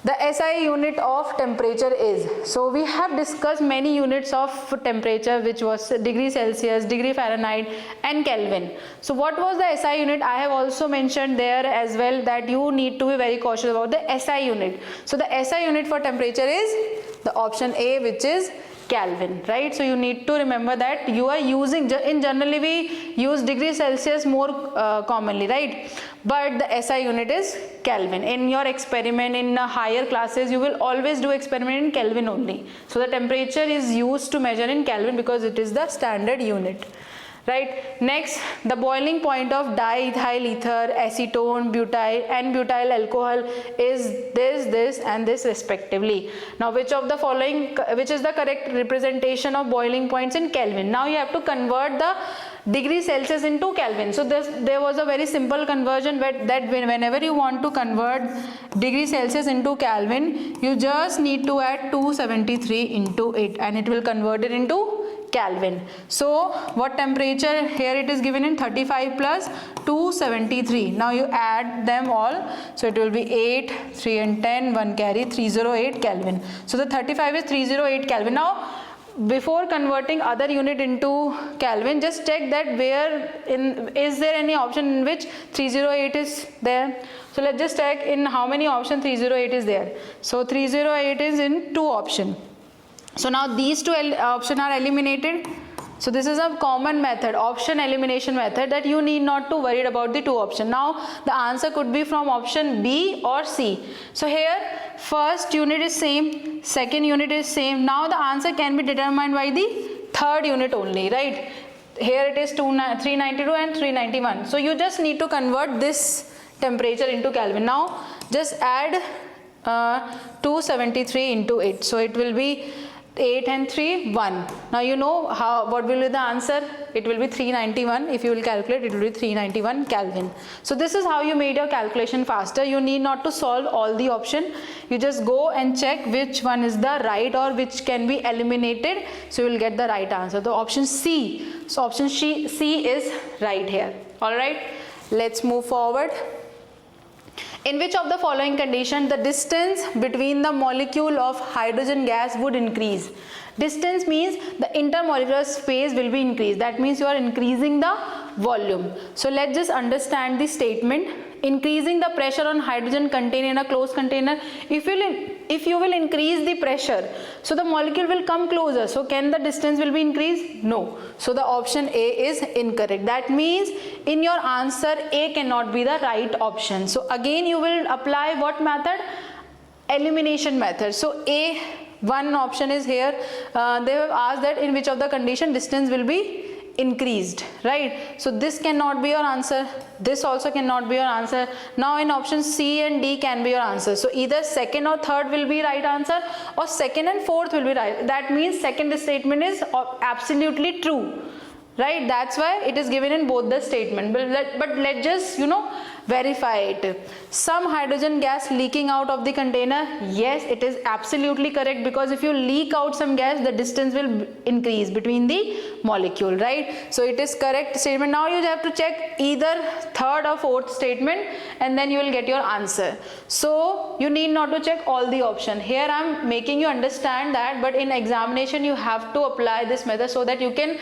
the SI unit of temperature is, so we have discussed many units of temperature, which was degree Celsius, degree Fahrenheit and Kelvin. So what was the SI unit? I have also mentioned there as well that you need to be very cautious about the SI unit. So the SI unit for temperature is the option A, which is Kelvin, right? So you need to remember that you are using, in generally we use degree Celsius more commonly, right? But the SI unit is Kelvin. In your experiment in higher classes, you will always do experiment in Kelvin only. So the temperature is used to measure in Kelvin because it is the standard unit, right? Next, the boiling point of diethyl ether, acetone, butyl and butyl alcohol is this and this respectively. Now which of the following, which is the correct representation of boiling points in Kelvin? Now you have to convert the degree Celsius into Kelvin. So there was a very simple conversion that whenever you want to convert degree Celsius into Kelvin, you just need to add 273 into it and it will convert it into Kelvin. So what temperature here it is given in 35 plus 273. Now you add them all. So it will be 8, 3 and 10, 1 carry, 308 Kelvin. So the 35 is 308 Kelvin. Now before converting other unit into Kelvin, just check that is there any option in which 308 is there. So let's just check in how many options 308 is there. So 308 is in 2 options. So now these 2 options are eliminated. So this is a common method, option elimination method, that you need not to worry about the 2 options. Now the answer could be from option B or C. So here first unit is same, second unit is same. Now the answer can be determined by the third unit only, right? Here it is 392 and 391. So you just need to convert this temperature into Kelvin. Now just add 273 into it. So it will be 8 and 3, 1. Now you know what will be the answer. It will be 391. If you will calculate, it will be 391 Kelvin. So this is how you made your calculation faster. You need not to solve all the option. You just go and check which one is the right or which can be eliminated. So you will get the right answer. The option C. So option C is right here. All right. Let's move forward. In which of the following condition the distance between the molecule of hydrogen gas would increase? Distance means the intermolecular space will be increased. That means you are increasing the volume. So let's just understand the statement. Increasing the pressure on hydrogen contained in a closed container. If you will increase the pressure, so the molecule will come closer. So can the distance will be increased? No. So the option A is incorrect. That means in your answer A cannot be the right option. So again you will apply what method? Elimination method. So A, one option is here. They have asked that in which of the condition distance will be increased, right? So this cannot be your answer. This also cannot be your answer. Now in option C and D can be your answer. So either second or third will be right answer, or second and fourth will be right. That means second statement is absolutely true, right? That's why it is given in both the statement. But let's just verify it. Some hydrogen gas leaking out of the container. Yes, it is absolutely correct, because if you leak out some gas, the distance will increase between the molecule, right? So it is correct statement. Now you have to check either third or fourth statement, and then you will get your answer. So you need not to check all the option. Here I am making you understand that, but in examination you have to apply this method so that you can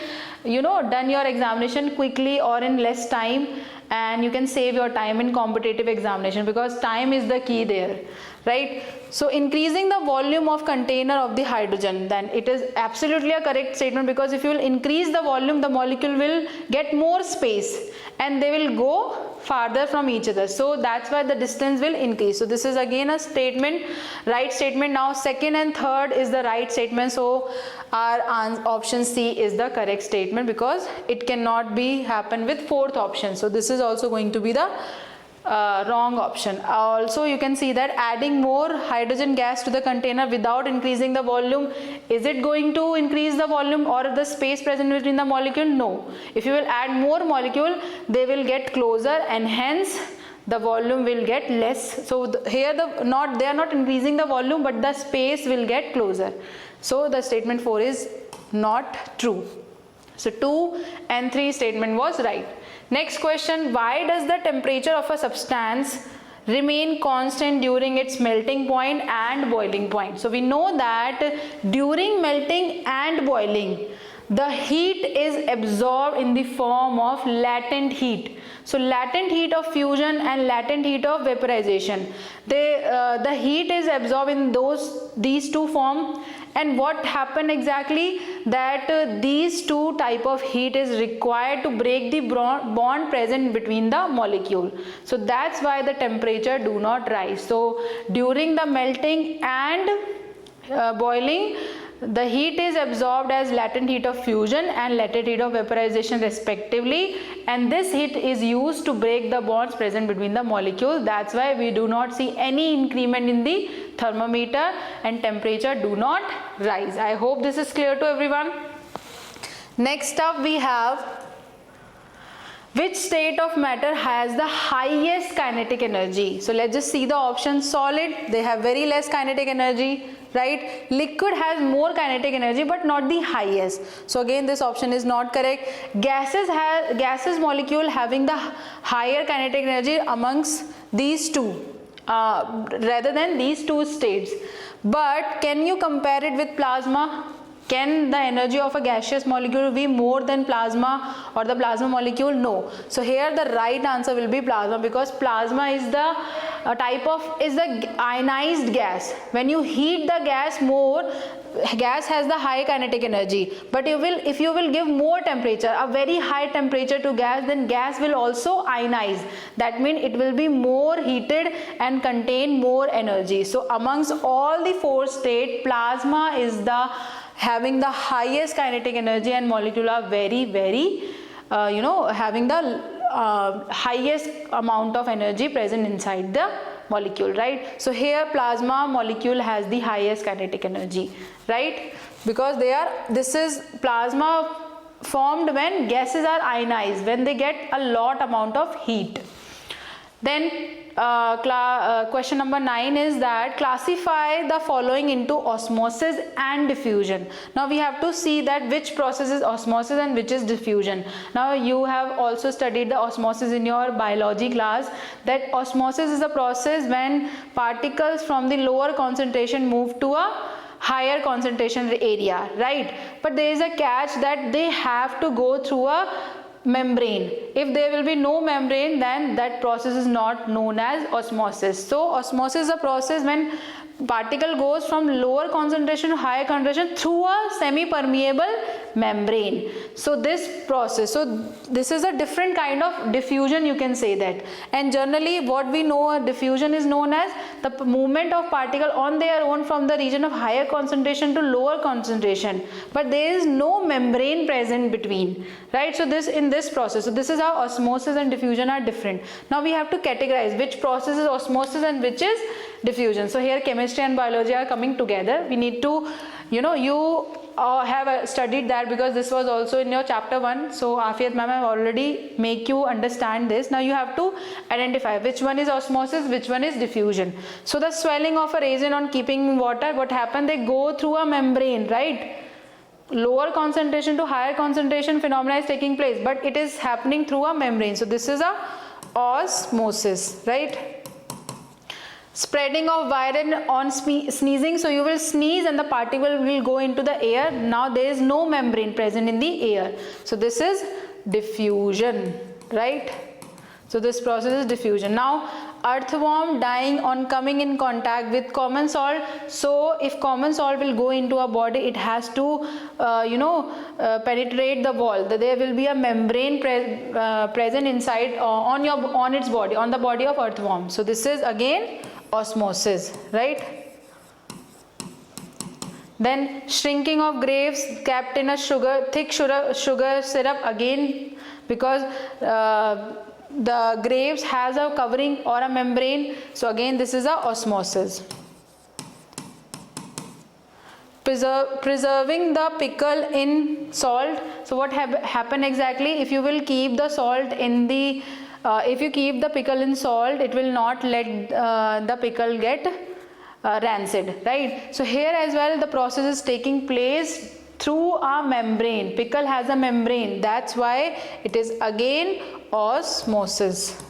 done your examination quickly or in less time, and you can save your time in competitive examination, because time is the key there, right? So increasing the volume of container of the hydrogen, then it is absolutely a correct statement, because if you will increase the volume, the molecule will get more space and they will go farther from each other. So that's why the distance will increase. So this is again a statement, right statement. Now second and third is the right statement. So our option C is the correct statement, because it cannot be happen with fourth option. So this is also going to be the wrong option. Also you can see that adding more hydrogen gas to the container without increasing the volume, is it going to increase the volume or the space present between the molecule? No. If you will add more molecule, they will get closer, and hence the volume will get less. So here they are not increasing the volume, but the space will get closer. So the statement 4 is not true. So 2 and 3 statement was right. Next question, why does the temperature of a substance remain constant during its melting point and boiling point? So we know that during melting and boiling, the heat is absorbed in the form of latent heat. So latent heat of fusion and latent heat of vaporization, the heat is absorbed in these two forms. And what happened exactly, that these two type of heat is required to break the bond present between the molecule. So that's why the temperature do not rise. So during the melting and boiling, the heat is absorbed as latent heat of fusion and latent heat of vaporization respectively, and this heat is used to break the bonds present between the molecule. That's why we do not see any increment in the thermometer and temperature do not rise. I hope this is clear to everyone. Next up we have, which state of matter has the highest kinetic energy? So let's just see the options. Solid, they have very less kinetic energy, right? Liquid has more kinetic energy but not the highest. So again this option is not correct. Gases molecule having the higher kinetic energy amongst these two rather than these two states. But can you compare it with plasma? Can the energy of a gaseous molecule be more than plasma or the plasma molecule? No. So here the right answer will be plasma, because plasma is the the ionized gas. When you heat the gas more, gas has the high kinetic energy. But if you will give more temperature, a very high temperature to gas, then gas will also ionize. That means it will be more heated and contain more energy. So amongst all the four states, plasma is having the highest kinetic energy, and molecule are very having the highest amount of energy present inside the molecule, right? So here plasma molecule has the highest kinetic energy, right? because this is plasma formed when gases are ionized, when they get a lot amount of heat. Then question number 9 is that classify the following into osmosis and diffusion. Now we have to see that which process is osmosis and which is diffusion. Now you have also studied the osmosis in your biology class, that osmosis is a process when particles from the lower concentration move to a higher concentration area, right? But there is a catch that they have to go through a membrane. If there will be no membrane, then that process is not known as osmosis. So osmosis is a process when particle goes from lower concentration to higher concentration through a semi-permeable membrane. So this process, so this is a different kind of diffusion, you can say that. And generally what we know, diffusion is known as the movement of particle on their own from the region of higher concentration to lower concentration, but there is no membrane present between, right? So this in this process, so this is how osmosis and diffusion are different. Now we have to categorize which process is osmosis and which is diffusion. So here chemistry and biology are coming together. We need to, you have studied that because this was also in your chapter 1. So Afiyat ma'am have already make you understand this. Now you have to identify which one is osmosis, which one is diffusion. So the swelling of a resin on keeping in water, what happened? They go through a membrane, right? Lower concentration to higher concentration phenomena is taking place, but it is happening through a membrane. So this is a osmosis, right? Spreading of viral on sneezing, so you will sneeze and the particle will go into the air. Now there is no membrane present in the air, so this is diffusion, right? So this process is diffusion. Now earthworm dying on coming in contact with common salt. So if common salt will go into a body, it has to penetrate the wall. There will be a membrane present inside on its body, on the body of earthworm. So this is again osmosis, right? Then shrinking of grapes kept in a thick sugar syrup, again because the grapes has a covering or a membrane. So again this is a osmosis. Preserving the pickle in salt. So what happen exactly? If you will keep the salt in the if you keep the pickle in salt, it will not let the pickle get rancid, right? So here as well the process is taking place through a membrane. Pickle has a membrane, that's why it is again osmosis,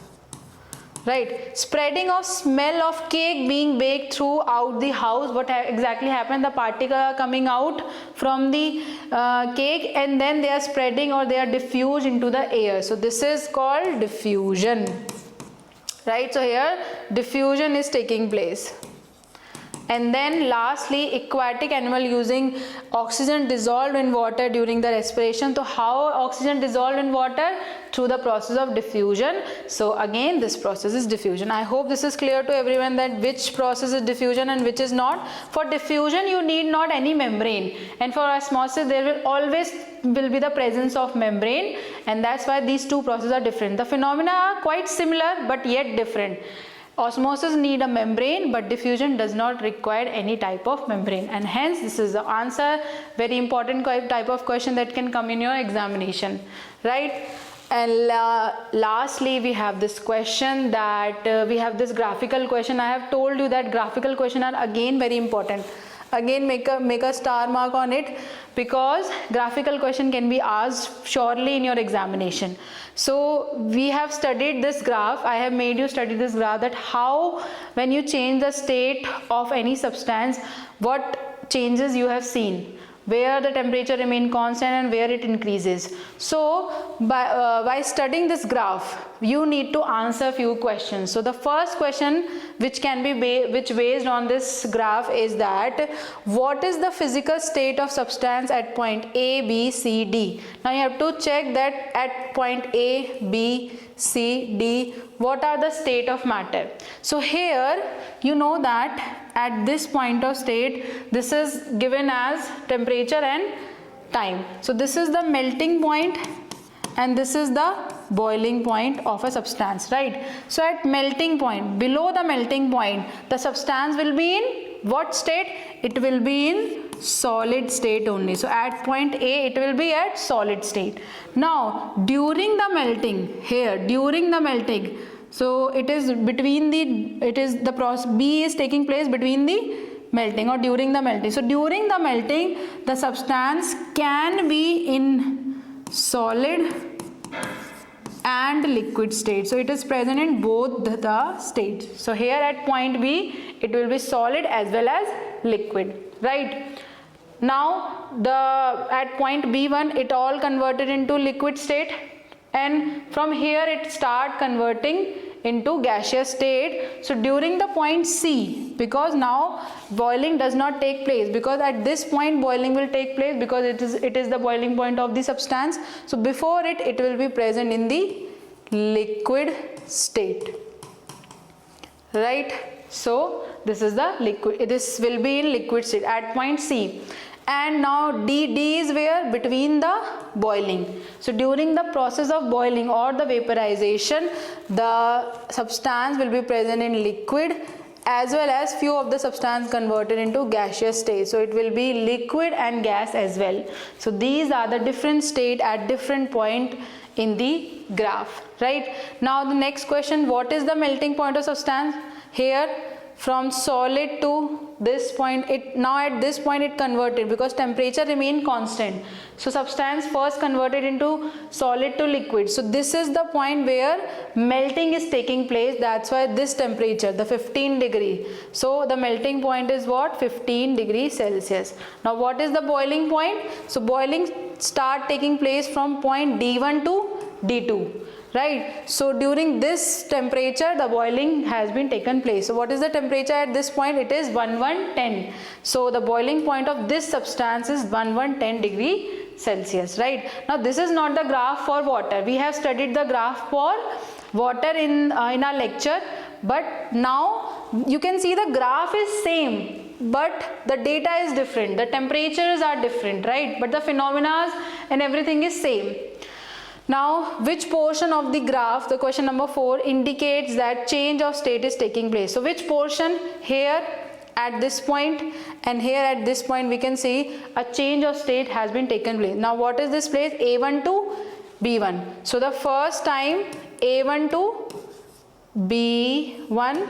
right? Spreading of smell of cake being baked throughout the house. What exactly happened? The particles are coming out from the cake and then they are spreading or they are diffused into the air. So this is called diffusion, right? So here diffusion is taking place. And then lastly, aquatic animal using oxygen dissolved in water during the respiration. So how oxygen dissolved in water? Through the process of diffusion. So again this process is diffusion. I hope this is clear to everyone that which process is diffusion and which is not. For diffusion you need not any membrane, and for osmosis there will always be the presence of membrane, and that's why these two processes are different. The phenomena are quite similar but yet different. Osmosis need a membrane, but diffusion does not require any type of membrane, and hence this is the answer. Very important type of question that can come in your examination, right? And lastly we have this question that we have this graphical question. I have told you that graphical question are again very important. Again make a star mark on it, because graphical question can be asked surely in your examination. So we have studied this graph. I have made you study this graph, that how when you change the state of any substance, what changes you have seen, where the temperature remain constant and where it increases. So by studying this graph you need to answer few questions. So the first question which can be based on this graph is that what is the physical state of substance at point A, B, C, D. Now you have to check that at point A, B, C, D, what are the state of matter. So here you know that at this point of state this is given as temperature and time. So this is the melting point and this is the boiling point of a substance, right? So at melting point, below the melting point, the substance will be in what state? It will be in solid state only. So at point A it will be at solid state. Now during the melting, here during the melting, so it is between the process B is taking place between the melting or during the melting. So during the melting the substance can be in solid and liquid state. So it is present in both the states. So here at point B it will be solid as well as liquid, right? Now at point B1 it all converted into liquid state, and from here it start converting into gaseous state. So during the point C, because now boiling does not take place, because at this point boiling will take place because it is the boiling point of the substance. So before it will be present in the liquid state, right? So this is the liquid, this will be in liquid state at point C. And now D is where? Between the boiling. So during the process of boiling or the vaporization, the substance will be present in liquid as well as few of the substance converted into gaseous state. So it will be liquid and gas as well. So these are the different state at different point in the graph, right? Now the next question, what is the melting point of substance? Here from solid to this point, now at this point it converted because temperature remained constant. So substance first converted into solid to liquid. So this is the point where melting is taking place. That's why this temperature, the 15 degree. So the melting point is what? 15 degrees Celsius. Now what is the boiling point? So boiling start taking place from point D1 to D2. Right, so during this temperature the boiling has been taken place. So what is the temperature at this point? It is 1110. So the boiling point of this substance is 1110 degree Celsius, right? Now this is not the graph for water. We have studied the graph for water in our lecture, but now you can see the graph is same, but the data is different, the temperatures are different, right? But the phenomena and everything is same. Now, which portion of the graph, the question number 4, indicates that change of state is taking place? So, which portion? Here at this point and here at this point we can see a change of state has been taken place. Now, what is this place? A1 to B1. So, the first time A1 to B1,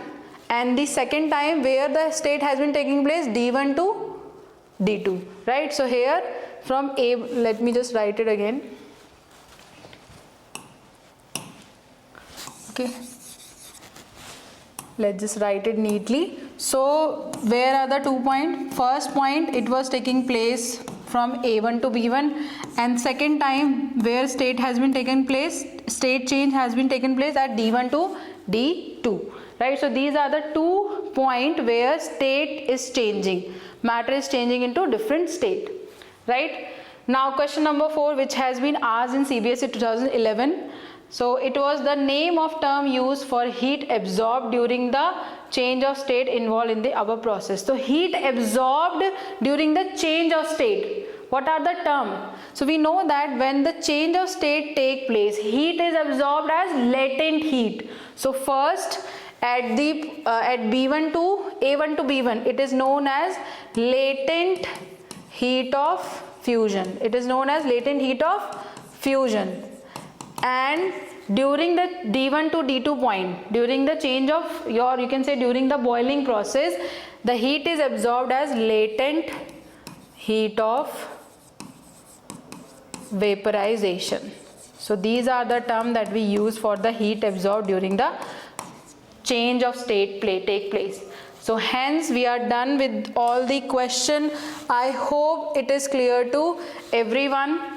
and the second time where the state has been taking place, D1 to D2, right? So, here from A, let me just write it again. Okay, let's just write it neatly. So where are the 2 points? First point, it was taking place from A1 to B1, and second time where state has been taken place, state change has been taken place at D1 to D2, right? So these are the 2 points where state is changing, matter is changing into different state, right? Now question number 4, which has been asked in CBSE 2011. So it was the name of term used for heat absorbed during the change of state involved in the above process. So heat absorbed during the change of state. What are the term? So we know that when the change of state take place, heat is absorbed as latent heat. So first at B1 to A1 to B1, it is known as latent heat of fusion. It is known as latent heat of fusion. And during the D1 to D2 point, during the change of you can say during the boiling process, the heat is absorbed as latent heat of vaporization. So these are the terms that we use for the heat absorbed during the change of state take place. So hence we are done with all the question. I hope it is clear to everyone.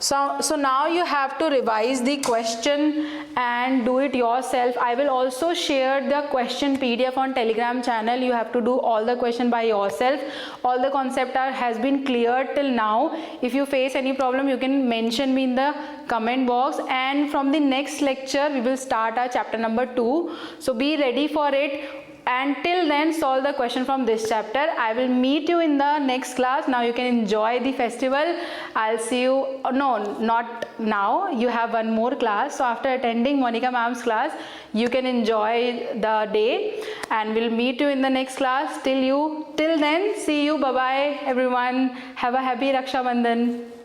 So now you have to revise the question and do it yourself. I will also share the question PDF on Telegram channel. You have to do all the question by yourself. All the concept has been clear till now. If you face any problem, you can mention me in the comment box, and from the next lecture we will start our chapter number 2. So be ready for it. and till then solve the question from this chapter. I will meet you in the next class. Now you can enjoy the festival. I'll see you, no, not now, you have one more class. So after attending Monica ma'am's class, you can enjoy the day, and we'll meet you in the next class. Till then, see you. Bye bye everyone. Have a happy Raksha Bandhan.